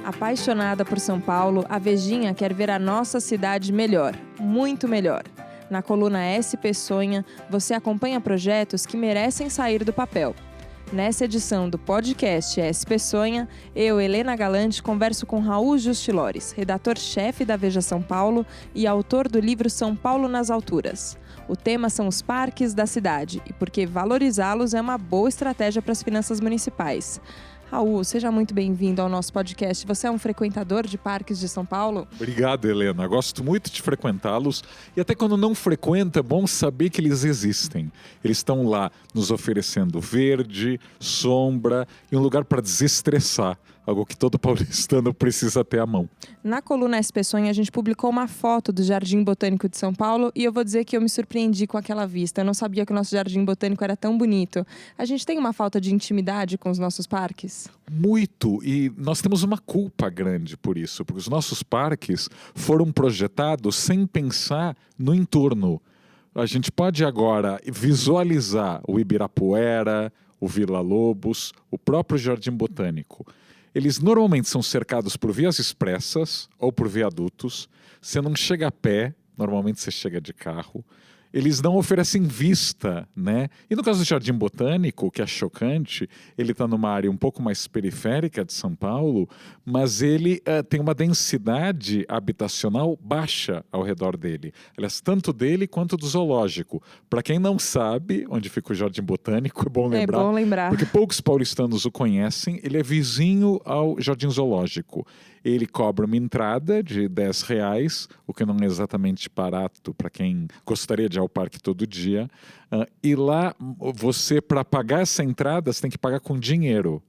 Apaixonada por São Paulo, a Vejinha quer ver a nossa cidade melhor, muito melhor. Na coluna SP Sonha, você acompanha projetos que merecem sair do papel. Nessa edição do podcast SP Sonha, eu, Helena Galante, converso com Raul Justilores, redator-chefe da Veja São Paulo e autor do livro São Paulo nas Alturas. O tema são os parques da cidade e porque valorizá-los é uma boa estratégia para as finanças municipais. Raul, seja muito bem-vindo ao nosso podcast. Você é um frequentador de parques de São Paulo? Obrigado, Helena. Gosto muito de frequentá-los e até quando não frequento é bom saber que eles existem. Eles estão lá nos oferecendo verde, sombra e um lugar para desestressar. Algo que todo paulistano precisa ter à mão. Na coluna SP Sonha, a gente publicou uma foto do Jardim Botânico de São Paulo e eu vou dizer que eu me surpreendi com aquela vista. Eu não sabia que o nosso Jardim Botânico era tão bonito. A gente tem uma falta de intimidade com os nossos parques? Muito, e nós temos uma culpa grande por isso, porque os nossos parques foram projetados sem pensar no entorno. A gente pode agora visualizar o Ibirapuera, o Vila Lobos, o próprio Jardim Botânico. Eles normalmente são cercados por vias expressas ou por viadutos. Você não chega a pé, normalmente você chega de carro. Eles não oferecem vista, né? E no caso do Jardim Botânico, que é chocante, ele está numa área um pouco mais periférica de São Paulo, mas ele tem uma densidade habitacional baixa ao redor dele. Aliás, tanto dele quanto do zoológico. Para quem não sabe onde fica o Jardim Botânico, é bom lembrar. É bom lembrar. Porque poucos paulistanos o conhecem. Ele é vizinho ao Jardim Zoológico. Ele cobra uma entrada de R$10, o que não é exatamente barato para quem gostaria de ir ao parque todo dia. E lá, você, para pagar essa entrada, você tem que pagar com dinheiro.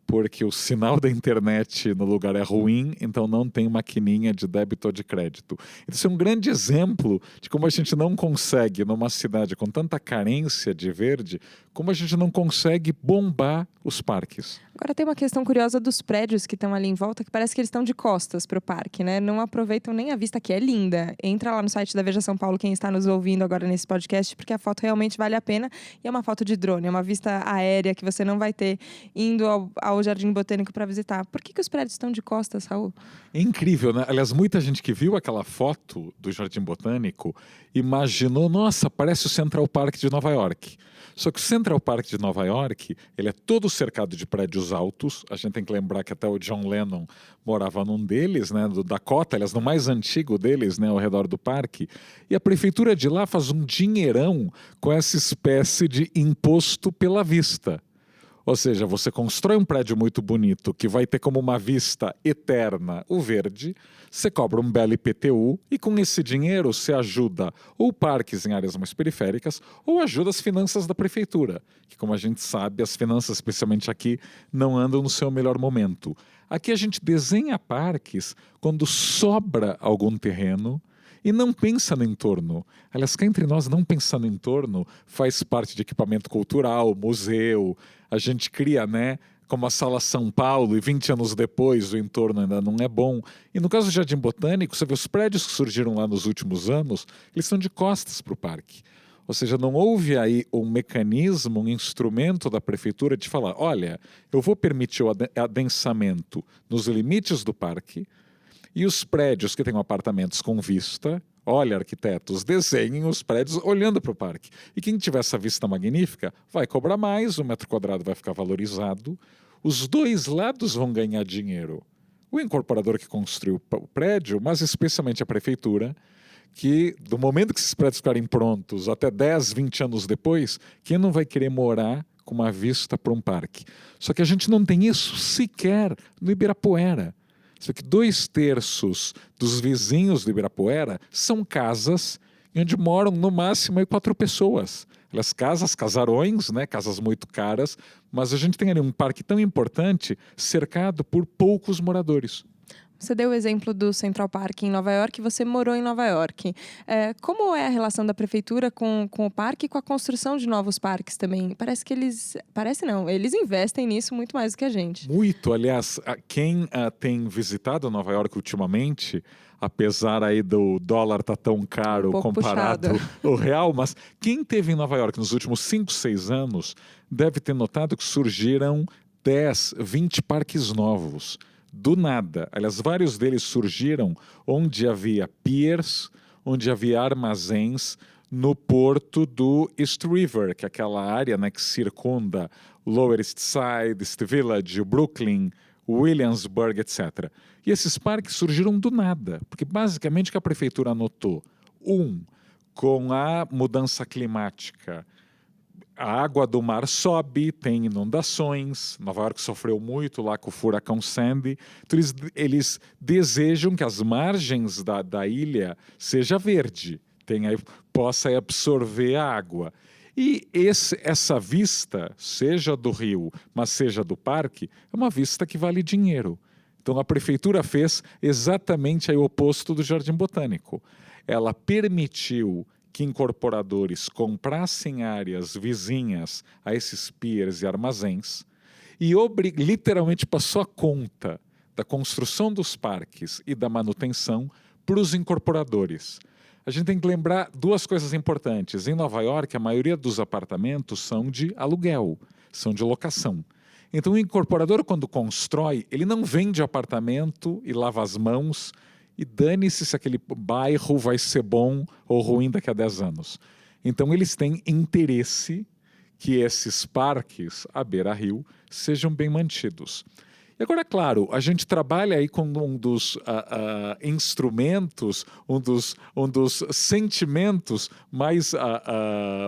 Porque o sinal da internet no lugar é ruim, então não tem maquininha de débito ou de crédito. Isso é um grande exemplo de como a gente não consegue, numa cidade com tanta carência de verde, como a gente não consegue bombar os parques. Agora tem uma questão curiosa dos prédios que estão ali em volta, que parece que eles estão de costas para o parque, né? Não aproveitam nem a vista, que é linda. Entra lá no site da Veja São Paulo, quem está nos ouvindo agora nesse podcast, porque a foto realmente vale a pena. E é uma foto de drone, é uma vista aérea que você não vai ter indo ao Jardim Botânico para visitar. Por que os prédios estão de costas, Raul? É incrível, né? Aliás, muita gente que viu aquela foto do Jardim Botânico imaginou, nossa, parece o Central Park de Nova York. Só que o Central Park de Nova York, ele é todo cercado de prédios altos. A gente tem que lembrar que até o John Lennon morava num deles, né, do Dakota, aliás, no mais antigo deles, né, ao redor do parque. E a prefeitura de lá faz um dinheirão com essa espécie de imposto pela vista. Ou seja, você constrói um prédio muito bonito que vai ter como uma vista eterna o verde, você cobra um belo IPTU e com esse dinheiro você ajuda ou parques em áreas mais periféricas ou ajuda as finanças da prefeitura, que como a gente sabe, as finanças, especialmente aqui, não andam no seu melhor momento. Aqui a gente desenha parques quando sobra algum terreno e não pensa no entorno. Aliás, cá entre nós, não pensar no entorno faz parte de equipamento cultural, museu. A gente cria, né, como a Sala São Paulo, e 20 anos depois o entorno ainda não é bom. E no caso do Jardim Botânico, você vê os prédios que surgiram lá nos últimos anos, eles são de costas para o parque. Ou seja, não houve aí um mecanismo, um instrumento da prefeitura de falar, olha, eu vou permitir o adensamento nos limites do parque, e os prédios que têm apartamentos com vista, olha, arquitetos, desenhem os prédios olhando para o parque. E quem tiver essa vista magnífica vai cobrar mais, o metro quadrado vai ficar valorizado, os dois lados vão ganhar dinheiro. O incorporador que construiu o prédio, mas especialmente a prefeitura, que do momento que esses prédios ficarem prontos, até 10, 20 anos depois, quem não vai querer morar com uma vista para um parque? Só que a gente não tem isso sequer no Ibirapuera. Só que 2/3 dos vizinhos do Ibirapuera são casas onde moram no máximo 4 pessoas. Elas casas, casarões, né? Casas muito caras, mas a gente tem ali um parque tão importante cercado por poucos moradores. Você deu o exemplo do Central Park em Nova York, você morou em Nova York. Como é a relação da prefeitura com o parque e com a construção de novos parques também? Parece que eles investem nisso muito mais do que a gente. Muito, aliás, quem tem visitado Nova York ultimamente, apesar aí do dólar estar tão caro comparado ao real, mas quem esteve em Nova York nos últimos 5, 6 anos deve ter notado que surgiram 10, 20 parques novos. do nada. Aliás, vários deles surgiram onde havia piers, onde havia armazéns no porto do East River, que é aquela área, né, que circunda Lower East Side, East Village, Brooklyn, Williamsburg, etc. E esses parques surgiram do nada, porque basicamente o que a prefeitura notou, com a mudança climática, a água do mar sobe, tem inundações, Nova York sofreu muito lá com o furacão Sandy, então eles desejam que as margens da ilha seja verde, possa absorver a água. E essa vista, seja do rio, mas seja do parque, é uma vista que vale dinheiro. Então a prefeitura fez exatamente o oposto do Jardim Botânico. Ela permitiu que incorporadores comprassem áreas vizinhas a esses piers e armazéns e literalmente passou a conta da construção dos parques e da manutenção para os incorporadores. A gente tem que lembrar duas coisas importantes. Em Nova York, a maioria dos apartamentos são de aluguel, são de locação. Então, o incorporador, quando constrói, ele não vende apartamento e lava as mãos e dane-se se aquele bairro vai ser bom ou ruim daqui a 10 anos. Então, eles têm interesse que esses parques à beira-rio sejam bem mantidos. E agora, claro, a gente trabalha aí com um dos instrumentos, um dos sentimentos mais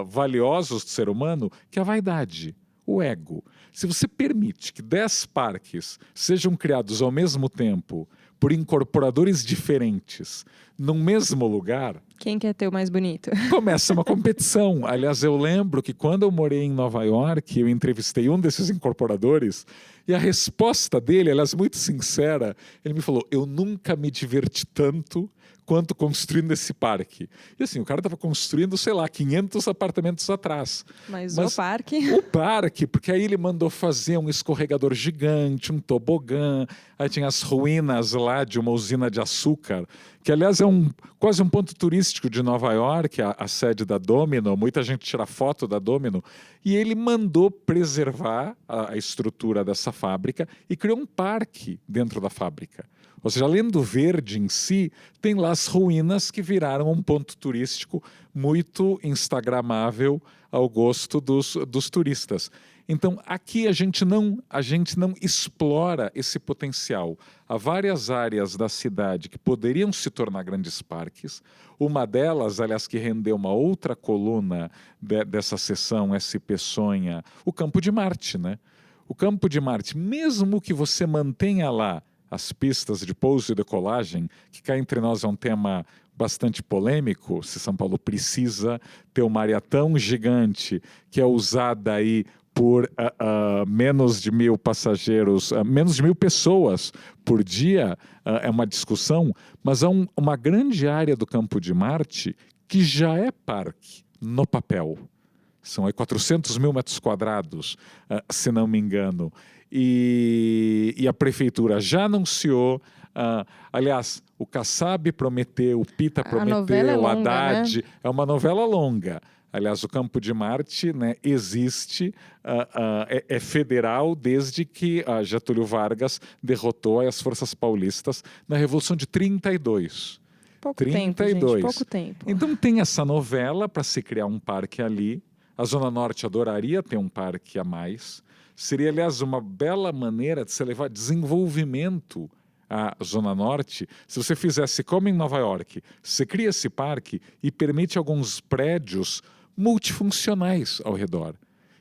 valiosos do ser humano, que é a vaidade, o ego. Se você permite que 10 parques sejam criados ao mesmo tempo por incorporadores diferentes, num mesmo lugar... Quem quer ter o mais bonito? Começa uma competição. Aliás, eu lembro que quando eu morei em Nova York, eu entrevistei um desses incorporadores e a resposta dele, aliás, muito sincera, ele me falou, eu nunca me diverti tanto quanto construindo esse parque. E assim, o cara estava construindo, sei lá, 500 apartamentos atrás. Mas o parque? O parque, porque aí ele mandou fazer um escorregador gigante, um tobogã, aí tinha as ruínas lá de uma usina de açúcar, que aliás é quase um ponto turístico de Nova York, a sede da Domino, muita gente tira foto da Domino, e ele mandou preservar a estrutura dessa fábrica e criou um parque dentro da fábrica. Ou seja, além do verde em si, tem lá as ruínas que viraram um ponto turístico muito instagramável ao gosto dos turistas. Então, aqui a gente não explora esse potencial. Há várias áreas da cidade que poderiam se tornar grandes parques. Uma delas, aliás, que rendeu uma outra coluna dessa sessão SP Sonha, o Campo de Marte, né? O Campo de Marte, mesmo que você mantenha lá as pistas de pouso e decolagem, que cá entre nós é um tema bastante polêmico, se São Paulo precisa ter uma área tão gigante que é usada aí por menos de 1.000 passageiros, menos de 1.000 pessoas por dia, é uma discussão, mas há uma grande área do Campo de Marte que já é parque no papel. São aí 400 mil metros quadrados, se não me engano. E a prefeitura já anunciou, aliás, o Kassab prometeu, o Pita prometeu, o Haddad, né? É uma novela longa. Aliás, o Campo de Marte, né, existe, é federal desde que Getúlio Vargas derrotou as forças paulistas na Revolução de 32. Pouco tempo, gente, pouco tempo. Então tem essa novela para se criar um parque ali. A Zona Norte adoraria ter um parque a mais. Seria, aliás, uma bela maneira de se levar desenvolvimento à Zona Norte. Se você fizesse como em Nova York, você cria esse parque e permite alguns prédios multifuncionais ao redor.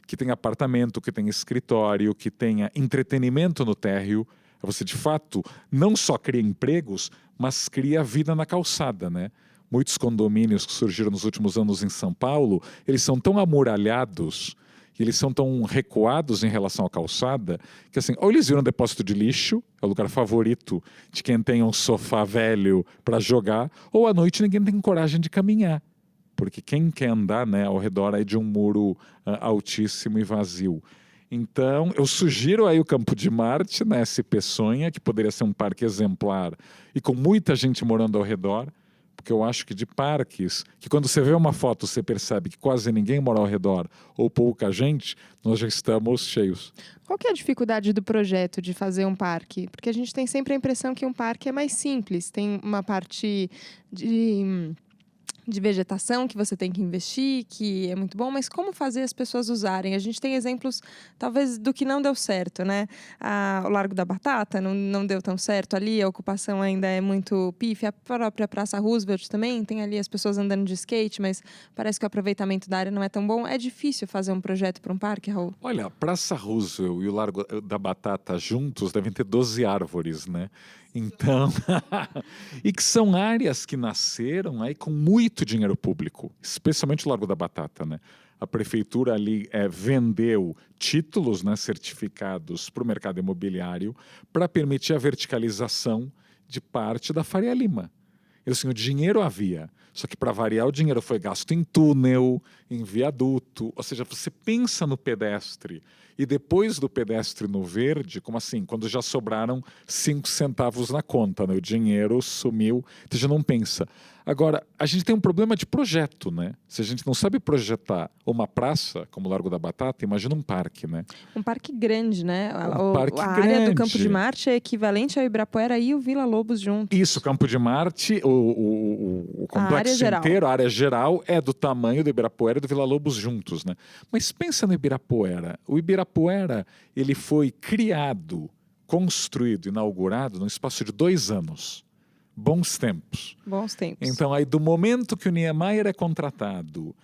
Que tem apartamento, que tem escritório, que tenha entretenimento no térreo. Você, de fato, não só cria empregos, mas cria vida na calçada, né? Muitos condomínios que surgiram nos últimos anos em São Paulo, eles são tão amuralhados, eles são tão recuados em relação à calçada, que assim, ou eles viram um depósito de lixo, é o lugar favorito de quem tem um sofá velho para jogar, ou à noite ninguém tem coragem de caminhar, porque quem quer andar, né, ao redor aí de um muro altíssimo e vazio. Então, eu sugiro aí o Campo de Marte, na SP Sonha, que poderia ser um parque exemplar, e com muita gente morando ao redor, porque eu acho que de parques, que quando você vê uma foto você percebe que quase ninguém mora ao redor ou pouca gente, nós já estamos cheios. Qual que é a dificuldade do projeto de fazer um parque? Porque a gente tem sempre a impressão que um parque é mais simples. Tem uma parte de vegetação que você tem que investir, que é muito bom, mas como fazer as pessoas usarem? A gente tem exemplos, talvez, do que não deu certo, né? O Largo da Batata não deu tão certo ali, a ocupação ainda é muito pífia. A própria Praça Roosevelt também tem ali as pessoas andando de skate, mas parece que o aproveitamento da área não é tão bom. É difícil fazer um projeto para um parque, Raul? Olha, a Praça Roosevelt e o Largo da Batata juntos devem ter 12 árvores, né? Então, e que são áreas que nasceram aí com muito dinheiro público, especialmente o Largo da Batata, né? A prefeitura ali vendeu títulos, né, certificados para o mercado imobiliário para permitir a verticalização de parte da Faria Lima. E assim, o dinheiro havia, só que para variar o dinheiro foi gasto em túnel, em viaduto, ou seja, você pensa no pedestre e depois do pedestre no verde, como assim, quando já sobraram 5 centavos na conta, né? O dinheiro sumiu, então já não pensa. Agora, a gente tem um problema de projeto, né? Se a gente não sabe projetar uma praça, como o Largo da Batata, imagina um parque, né? Um parque grande, né? Parque a grande. área do Campo de Marte é equivalente ao Ibirapuera e o Vila Lobos juntos. Isso, o Campo de Marte, o complexo área inteiro, a área geral, é do tamanho do Ibirapuera e do Vila Lobos juntos, né? Mas pensa no Ibirapuera. O Ibirapuera, ele foi criado, construído, inaugurado num espaço de 2 anos. Bons tempos. Bons tempos. Então, aí do momento que o Niemeyer é contratado,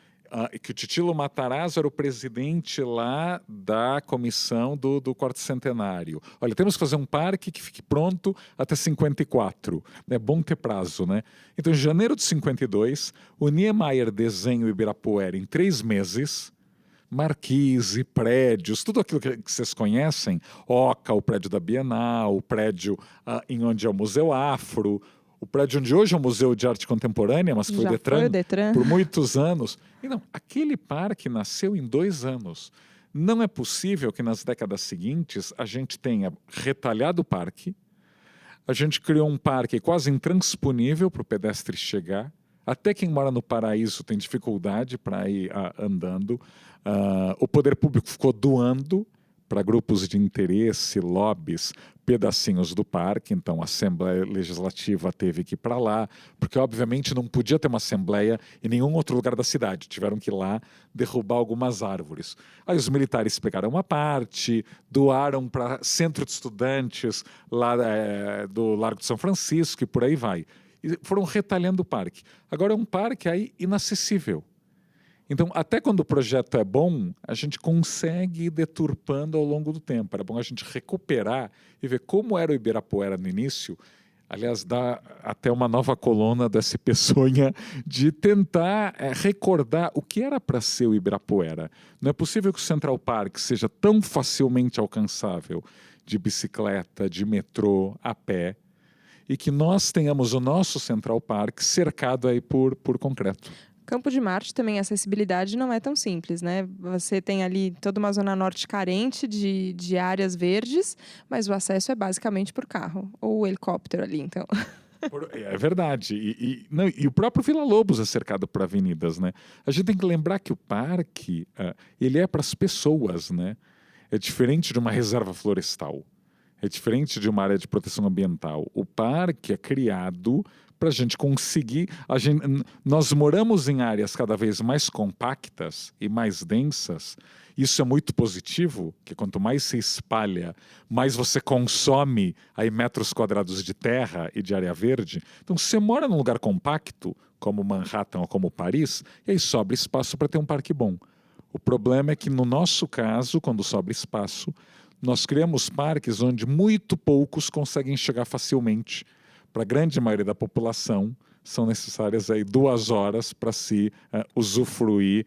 que o Titilo Matarazzo era o presidente lá da comissão do quarto centenário. Olha, temos que fazer um parque que fique pronto até 54. É bom ter prazo, né? Então, em janeiro de 52, o Niemeyer desenha o Ibirapuera em 3 meses. Marquise, prédios, tudo aquilo que vocês conhecem. Oca, o prédio da Bienal, o prédio em onde é o Museu Afro, o prédio onde hoje é o Museu de Arte Contemporânea, mas foi o Detran por muitos anos. Então, aquele parque nasceu em 2 anos. Não é possível que nas décadas seguintes a gente tenha retalhado o parque, a gente criou um parque quase intransponível para o pedestre chegar, até quem mora no Paraíso tem dificuldade para ir andando. O poder público ficou doando para grupos de interesse, lobbies, pedacinhos do parque. Então, a Assembleia Legislativa teve que ir para lá, porque, obviamente, não podia ter uma Assembleia em nenhum outro lugar da cidade. Tiveram que ir lá derrubar algumas árvores. Aí os militares pegaram uma parte, doaram para centro de estudantes lá do Largo de São Francisco e por aí vai. E foram retalhando o parque. Agora é um parque aí inacessível. Então, até quando o projeto é bom, a gente consegue ir deturpando ao longo do tempo. Era bom a gente recuperar e ver como era o Ibirapuera no início. Aliás, dá até uma nova coluna da SP Sonha de tentar recordar o que era para ser o Ibirapuera. Não é possível que o Central Park seja tão facilmente alcançável de bicicleta, de metrô, a pé, e que nós tenhamos o nosso Central Park cercado aí por concreto. Campo de Marte também, a acessibilidade não é tão simples, né? Você tem ali toda uma zona norte carente de áreas verdes, mas o acesso é basicamente por carro ou helicóptero ali, então. É verdade. E o próprio Vila Lobos é cercado por avenidas, né? A gente tem que lembrar que o parque, ele é para as pessoas, né? É diferente de uma reserva florestal. É diferente de uma área de proteção ambiental. O parque é criado para a gente conseguir... Nós moramos em áreas cada vez mais compactas e mais densas. Isso é muito positivo, que quanto mais se espalha, mais você consome aí metros quadrados de terra e de área verde. Então, se você mora num lugar compacto, como Manhattan ou como Paris, e aí sobra espaço para ter um parque bom. O problema é que, no nosso caso, quando sobra espaço, nós criamos parques onde muito poucos conseguem chegar facilmente. Para a grande maioria da população, são necessárias aí 2 horas para se usufruir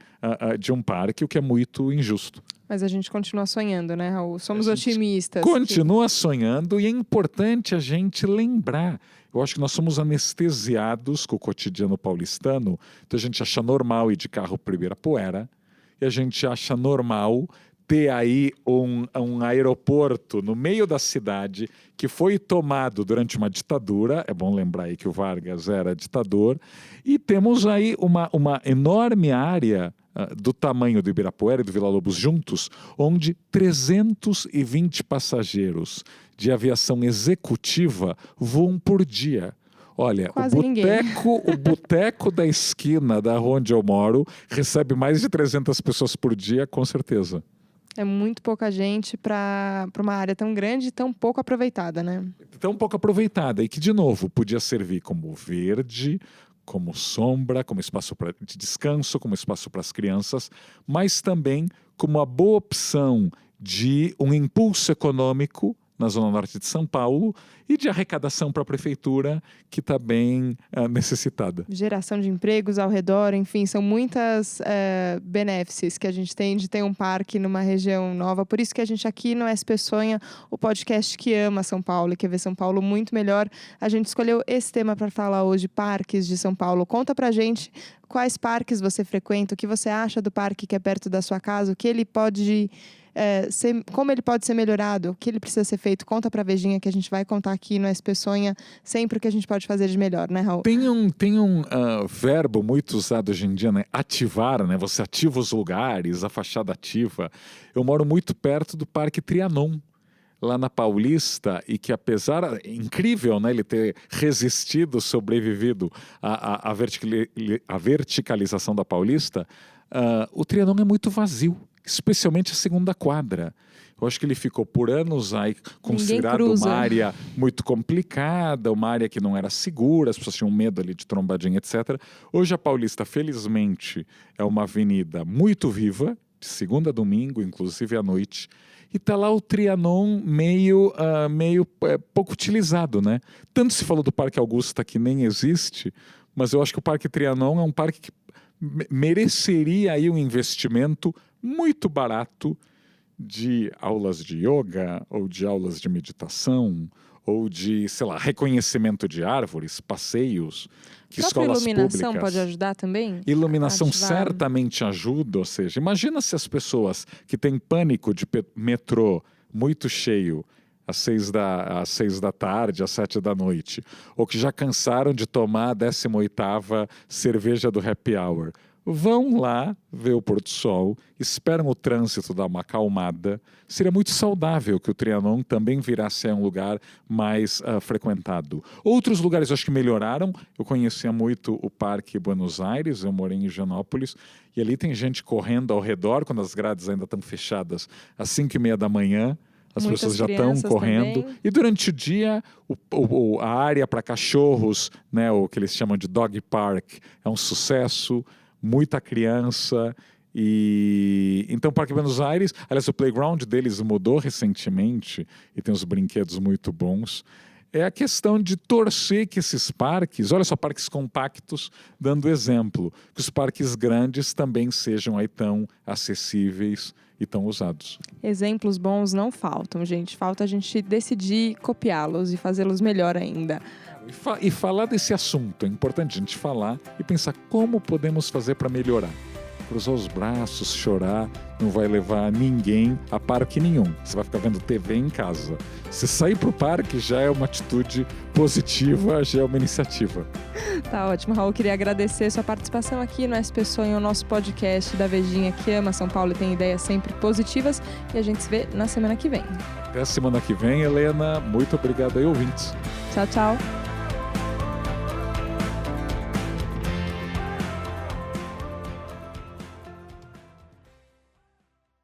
de um parque, o que é muito injusto. Mas a gente continua sonhando, né, Raul? Somos otimistas. Continua sonhando e é importante a gente lembrar. Eu acho que nós somos anestesiados com o cotidiano paulistano, então a gente acha normal ir de carro para Ibirapuera e a gente acha normal ter aí um aeroporto no meio da cidade que foi tomado durante uma ditadura. É bom lembrar aí que o Vargas era ditador. E temos aí uma enorme área do tamanho do Ibirapuera e do Villa-Lobos juntos, onde 320 passageiros de aviação executiva voam por dia. Olha, o boteco da esquina da rua onde eu moro recebe mais de 300 pessoas por dia, com certeza. É muito pouca gente para uma área tão grande e tão pouco aproveitada, né? Tão pouco aproveitada e que, de novo, podia servir como verde, como sombra, como espaço de descanso, como espaço para as crianças, mas também como uma boa opção de um impulso econômico na Zona Norte de São Paulo e de arrecadação para a prefeitura, que está bem necessitada. Geração de empregos ao redor, enfim, são muitas benefícios que a gente tem de ter um parque numa região nova. Por isso que a gente aqui no SP Sonha, o podcast que ama São Paulo e quer ver São Paulo muito melhor, a gente escolheu esse tema para falar hoje, parques de São Paulo. Conta pra gente quais parques você frequenta, o que você acha do parque que é perto da sua casa, o que ele pode... como ele pode ser melhorado, o que ele precisa ser feito. Conta pra Vejinha que a gente vai contar aqui no SP Sonha sempre o que a gente pode fazer de melhor, né, Raul? Tem um verbo muito usado hoje em dia, né? Ativar, né? Você ativa os lugares, a fachada ativa. Eu moro muito perto do Parque Trianon, lá na Paulista, e que apesar, incrível, né, ele ter resistido, sobrevivido à verticalização da Paulista, o Trianon é muito vazio, especialmente a segunda quadra. Eu acho que ele ficou por anos aí considerado uma área muito complicada, uma área que não era segura, as pessoas tinham medo ali de trombadinha, etc. Hoje a Paulista, felizmente, é uma avenida muito viva, de segunda a domingo, inclusive à noite, e está lá o Trianon meio pouco utilizado, né? Tanto se falou do Parque Augusta que nem existe, mas eu acho que o Parque Trianon é um parque que mereceria aí um investimento muito barato de aulas de yoga ou de aulas de meditação ou de, sei lá, reconhecimento de árvores, passeios, que escolas públicas... iluminação pode ajudar também? Iluminação certamente ajuda, ou seja, imagina se as pessoas que têm pânico de metrô muito cheio às 6 da tarde, às 7 da noite, ou que já cansaram de tomar a 18ª cerveja do happy hour, vão lá ver o pôr do sol, esperam o trânsito dar uma acalmada. Seria muito saudável que o Trianon também virasse um lugar mais frequentado. Outros lugares eu acho que melhoraram. Eu conhecia muito o Parque Buenos Aires, eu morei em Higienópolis, e ali tem gente correndo ao redor, quando as grades ainda estão fechadas, às 5:30 da manhã. As muitas pessoas já estão correndo. Também. E durante o dia, a área para cachorros, né, o que eles chamam de dog park, é um sucesso. Muita criança. E então o Parque Buenos Aires, aliás, o playground deles mudou recentemente e tem uns brinquedos muito bons. É a questão de torcer que esses parques, olha só, parques compactos, dando exemplo, que os parques grandes também sejam aí tão acessíveis e tão usados. Exemplos bons não faltam, gente. Falta a gente decidir copiá-los e fazê-los melhor ainda. E falar desse assunto, é importante a gente falar e pensar como podemos fazer para melhorar. Cruzar os braços, chorar, não vai levar ninguém a parque nenhum. Você vai ficar vendo TV em casa. Se sair para o parque já é uma atitude positiva, já é uma iniciativa. Tá ótimo, Raul. Queria agradecer sua participação aqui no SP Sonha, o nosso podcast da Vejinha que ama São Paulo e tem ideias sempre positivas. E a gente se vê na semana que vem. Até a semana que vem, Helena. Muito obrigado aí, ouvintes. Tchau, tchau.